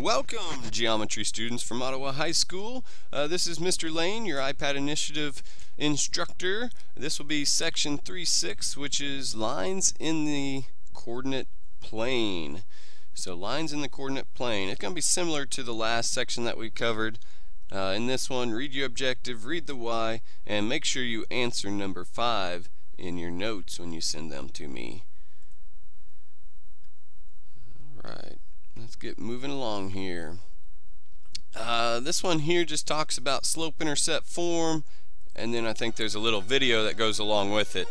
Welcome, geometry students from Ottawa High School. This is Mr. Lane, your iPad Initiative instructor. This will be section 3.6, which is lines in the coordinate plane. So lines in the coordinate plane. It's going to be similar to the last section that we covered. In this one, read your objective, read the why, and make sure you answer number 5 in your notes when you send them to me. Alright, let's get moving along here. This one here just talks about slope-intercept form, and then I think there's a little video that goes along with it.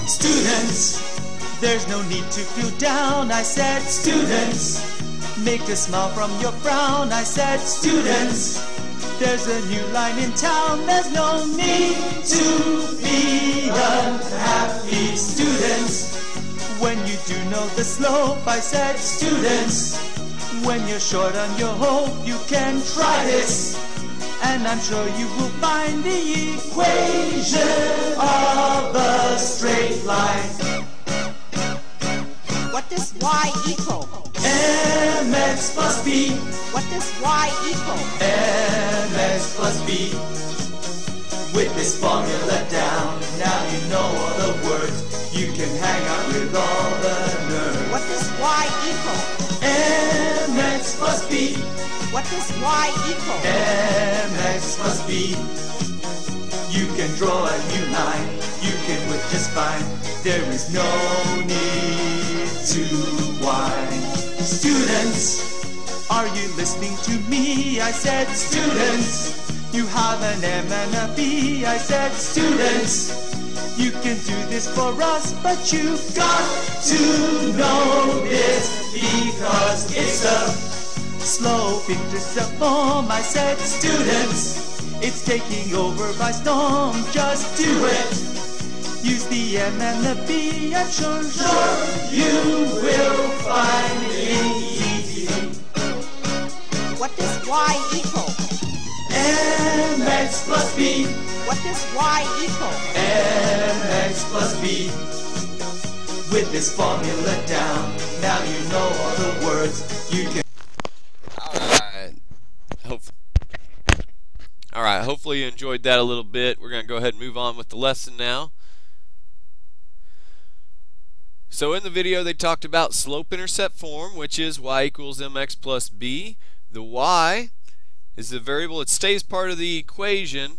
Students, there's no need to feel down. I said, students, make a smile from your frown. I said, students, there's a new line in town. There's no need to be unhappy. Students, when you do know the slope. I said, students, when you're short on your hope, you can try this, and I'm sure you will find the equation of a straight line. What does y equal? mx plus b. What does y equal? mx plus b. With this formula down, now you know all the words. You can hang out with all the nerds. What does y equal? mx plus b. What does y equal? mx plus b. You can draw a new line, you can work just fine. There is no need to whine. Students, are you listening to me? I said, students, you have an M and a B. I said, students, you can do this for us, but you've got to know this because it's a slope-intercept form. I said, students, it's taking over by storm. Just do it. Use the M and the B. I'm sure you will find it easy. What does y equal? mx plus b. What does y equal? mx plus b. With this formula down, now you know all the words. You can. Alright, hopefully you enjoyed that a little bit. We're going to go ahead and move on with the lesson now. So in the video they talked about slope-intercept form, which is y equals mx plus b. The y is the variable that stays part of the equation,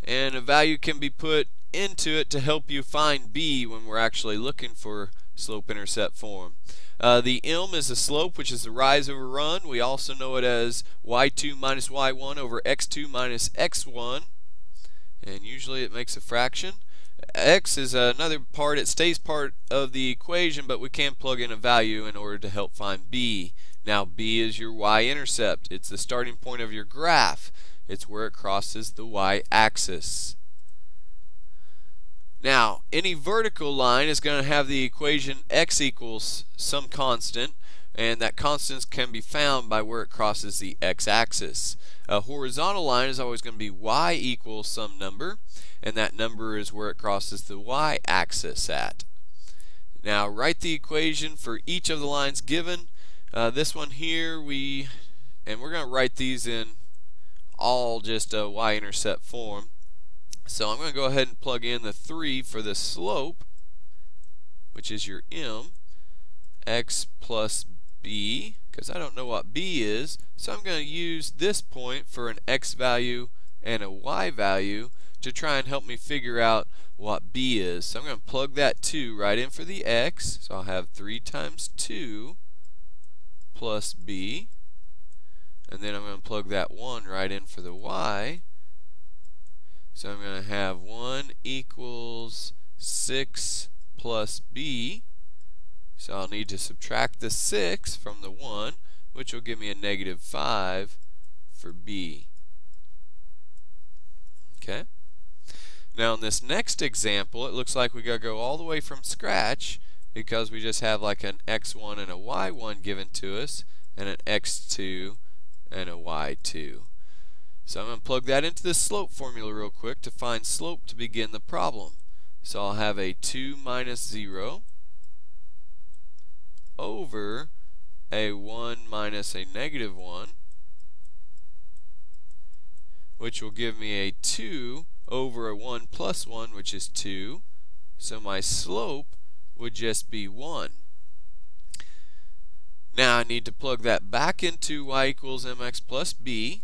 and a value can be put into it to help you find b when we're actually looking for slope-intercept form. The m is the slope, which is the rise over run. We also know it as y2 minus y1 over x2 minus x1, and usually it makes a fraction. X is another part, it stays part of the equation, but we can plug in a value in order to help find b. Now b is your y-intercept. It's the starting point of your graph. It's where it crosses the y-axis. Now, any vertical line is going to have the equation x equals some constant, and that constant can be found by where it crosses the x-axis. A horizontal line is always going to be y equals some number, and that number is where it crosses the y-axis at. Now, write the equation for each of the lines given. This one here, we're going to write these in all just a y-intercept form. So I'm going to go ahead and plug in the 3 for the slope, which is your m, x plus b, because I don't know what b is, so I'm going to use this point for an x value and a y value to try and help me figure out what b is. So I'm going to plug that 2 right in for the x, so I'll have 3 times 2 plus b, and then I'm going to plug that 1 right in for the y, so I'm going to have 1 equals 6 plus b, so I'll need to subtract the 6 from the 1, which will give me a negative 5 for b. Okay. Now in this next example, it looks like we got to go all the way from scratch because we just have like an x1 and a y1 given to us and an x2 and a y2. So I'm going to plug that into the slope formula real quick to find slope to begin the problem. So I'll have a 2 minus 0 over a 1 minus a negative 1, which will give me a 2 over a 1 plus 1, which is 2. So my slope would just be 1. Now I need to plug that back into y equals mx plus b.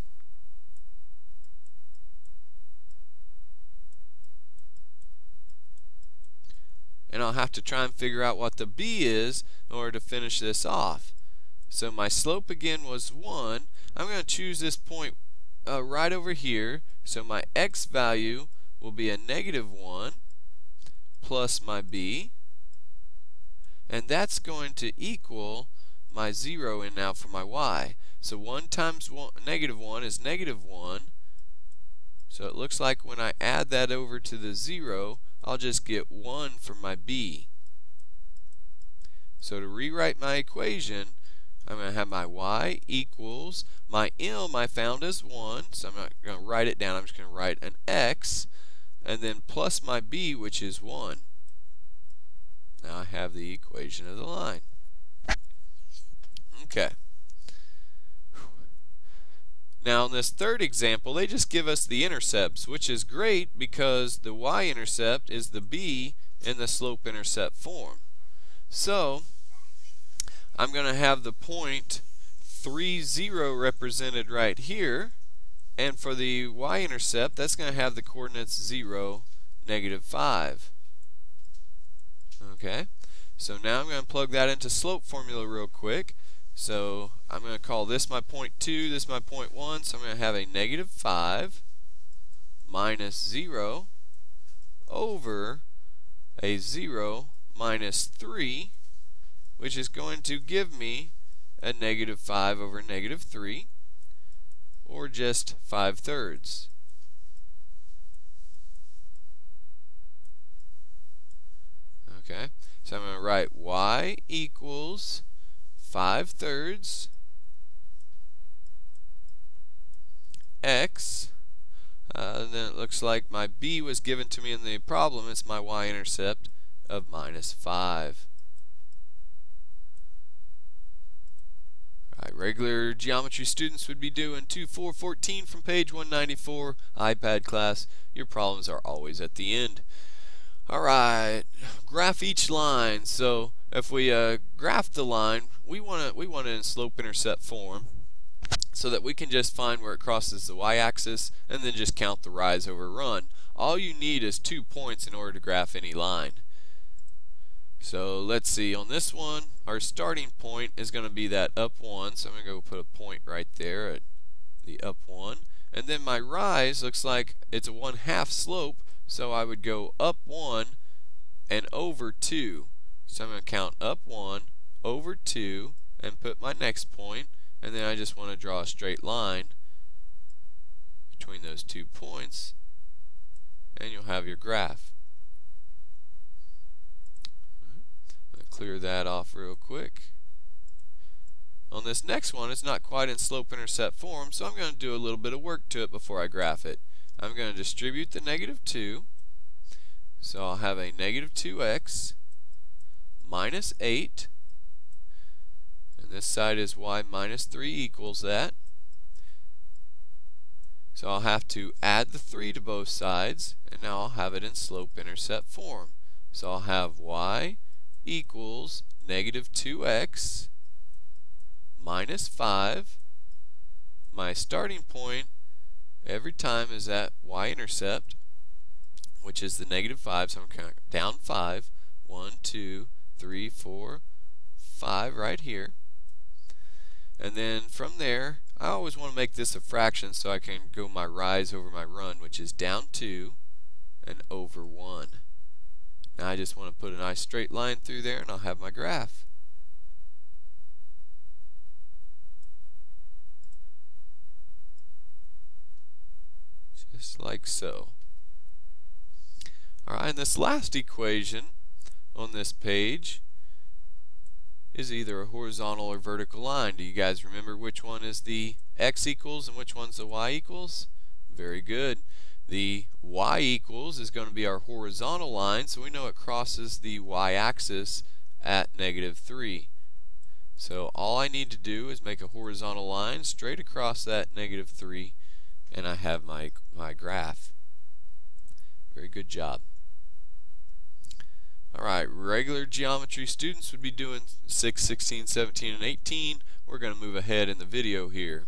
And I'll have to try and figure out what the b is in order to finish this off. So my slope again was 1. I'm going to choose this point right over here. So my x value will be a negative 1 plus my b. And that's going to equal my 0 in now for my y. So 1 times negative 1 is negative 1. So it looks like when I add that over to the 0, I'll just get 1 for my b. So to rewrite my equation, I'm going to have my y equals, my m I found as 1, so I'm not going to write it down, I'm just going to write an x, and then plus my b, which is 1. Now I have the equation of the line. Okay. Now in this third example, they just give us the intercepts, which is great because the y-intercept is the b in the slope-intercept form. So I'm going to have the point 3, 0 represented right here, and for the y-intercept, that's going to have the coordinates 0, negative 5. Okay, so now I'm going to plug that into slope formula real quick. So I'm going to call this my point 2, this my point 1, so I'm going to have a negative 5 minus 0 over a 0 minus 3, which is going to give me a negative 5 over negative 3, or just 5/3. Okay, so I'm going to write y equals 5/3 x, and then it looks like my b was given to me in the problem. It's my y-intercept of minus 5. Alright, regular geometry students would be doing 2-4-14 from page 194. iPad class, your problems are always at the end. Alright, graph each line. So if we graph the line, we want it in slope-intercept form so that we can just find where it crosses the y-axis and then just count the rise over run. All you need is 2 points in order to graph any line. So let's see, on this one, our starting point is going to be that up 1, so I'm going to go put a point right there at the up 1. And then my rise looks like it's a 1/2 slope, so I would go up 1 and over 2. So I'm going to count up 1, over 2, and put my next point, and then I just want to draw a straight line between those 2 points, and you'll have your graph. Clear that off real quick. On this next one, it's not quite in slope-intercept form, so I'm going to do a little bit of work to it before I graph it. I'm going to distribute the negative 2, so I'll have a negative 2x minus 8, and this side is y minus 3 equals that. So I'll have to add the 3 to both sides, and now I'll have it in slope-intercept form. So I'll have y equals negative 2x minus 5. My starting point every time is at y-intercept, which is the negative 5, so I'm counting down 5. 1, 2, 3, 4, 5 right here. And then from there, I always want to make this a fraction so I can go my rise over my run, which is down 2 and over 1. Now I just want to put a nice straight line through there and I'll have my graph. Just like so. Alright, and this last equation on this page is either a horizontal or vertical line. Do you guys remember which one is the x equals and which one's the y equals? Very good. The y equals is going to be our horizontal line, so we know it crosses the y-axis at negative 3. So all I need to do is make a horizontal line straight across that negative 3, and I have my graph. Very good job. Alright, regular geometry students would be doing 6, 16, 17, and 18. We're going to move ahead in the video here.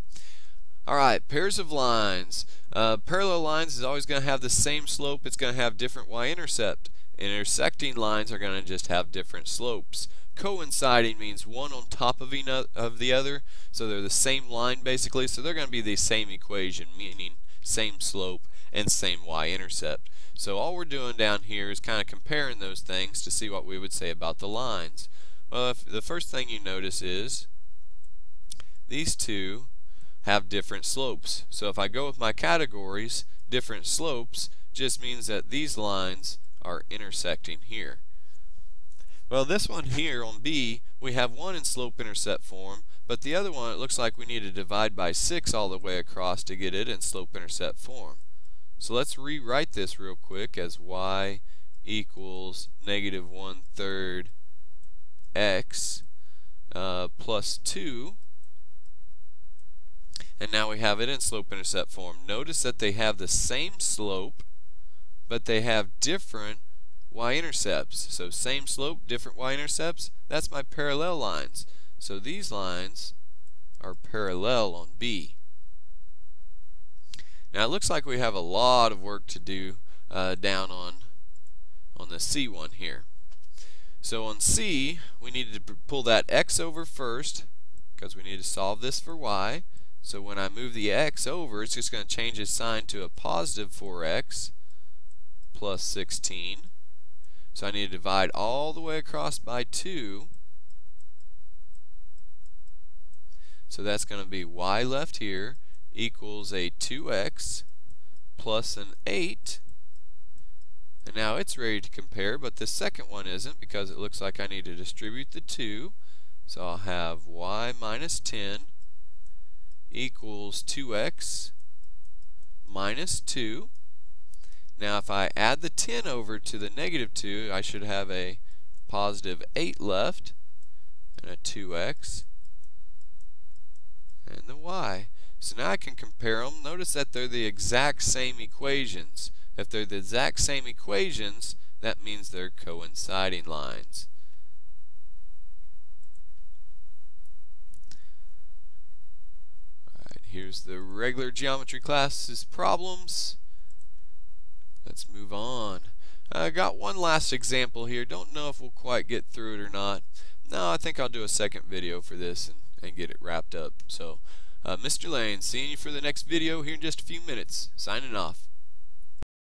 Alright, pairs of lines. Parallel lines is always going to have the same slope. It's going to have different y-intercept. Intersecting lines are going to just have different slopes. Coinciding means one on top of the other, so they're the same line basically, so they're going to be the same equation, meaning same slope and same y-intercept. So all we're doing down here is kind of comparing those things to see what we would say about the lines. Well, the first thing you notice is these two have different slopes. So if I go with my categories, different slopes just means that these lines are intersecting here. Well, this one here on B, we have one in slope-intercept form, but the other one, it looks like we need to divide by 6 all the way across to get it in slope-intercept form. So let's rewrite this real quick as y equals negative 1/3 x plus 2. And now we have it in slope-intercept form. Notice that they have the same slope, but they have different y-intercepts. So same slope, different y-intercepts. That's my parallel lines. So these lines are parallel on B. Now it looks like we have a lot of work to do down on the C one here. So on C, we needed to pull that x over first because we need to solve this for y. So when I move the x over, it's just going to change its sign to a positive 4x plus 16. So I need to divide all the way across by 2. So that's going to be y left here equals a 2x plus an 8. And now it's ready to compare, but the second one isn't because it looks like I need to distribute the 2. So I'll have y minus 10 equals 2x minus 2. Now if I add the 10 over to the negative 2, I should have a positive 8 left, and a 2x, and the y. So now I can compare them. Notice that they're the exact same equations. If they're the exact same equations, that means they're coinciding lines. Alright, here's the regular geometry classes problems. Let's move on. I got one last example here. Don't know if we'll quite get through it or not. No, I think I'll do a second video for this and get it wrapped up. So, Mr. Lane, seeing you for the next video here in just a few minutes. Signing off.